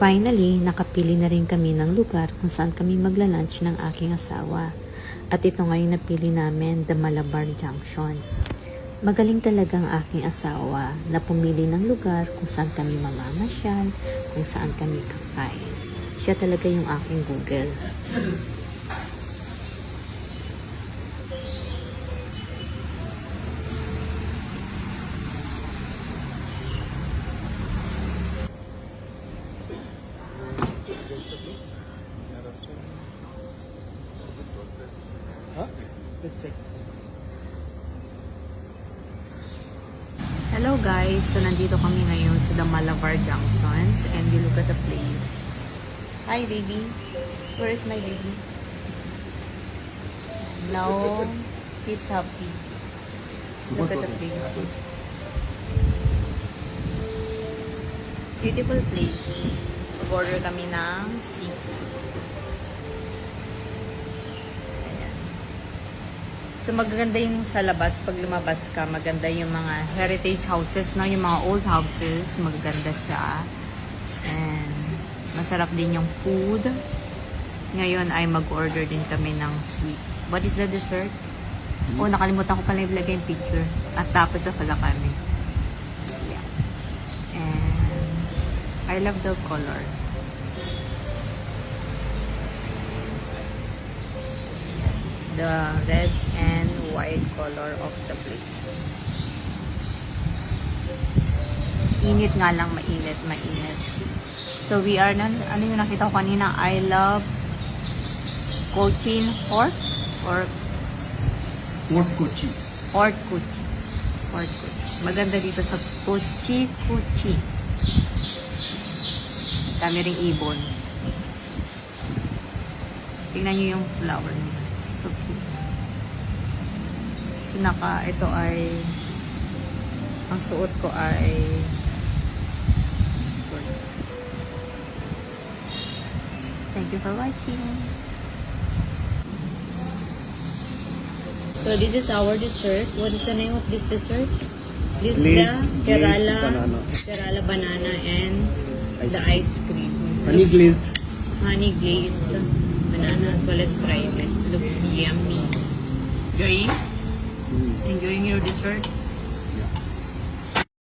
Finally, nakapili na rin kami ng lugar kung saan kami magla-lunch ng aking asawa. At ito ngayon napili namin, the Malabar Junction. Magaling talaga ang aking asawa na pumili ng lugar kung saan kami mamamasyal, kung saan kami kakain. Siya talaga yung aking Google. Hello guys, so nandito kami ngayon sa the Malabar Junctions and you look at the place. Hi baby, where is my baby? Now he's happy. Look at the place. Beautiful place. Order kami ng seafood. So magaganda yung sa labas, pag lumabas ka, maganda yung mga heritage houses, no? Yung mga old houses, magaganda siya. And masarap din yung food. Ngayon ay mag-order din kami ng sweet. What is the dessert? Oh, nakalimutan ko pala ilagay yung picture. At tapos na pala kami. Yeah. And I love the color. The red and white color of the place. Init nga lang, mainit. So we are ano yung nakita ko kanina? I love Cochin Horse or Fort Kochi. Fort Kochi. Maganda dito sa Kochi. Dami ring ibon. Tingnan nyo yung flower niya. So cute. So ito ay ang suot ko ay thank you for watching. So this is our dessert. What is the name of this dessert? This is the Kerala banana and the ice cream. Honey glazed banana. So let's try this. Looks yummy. Enjoying your dessert?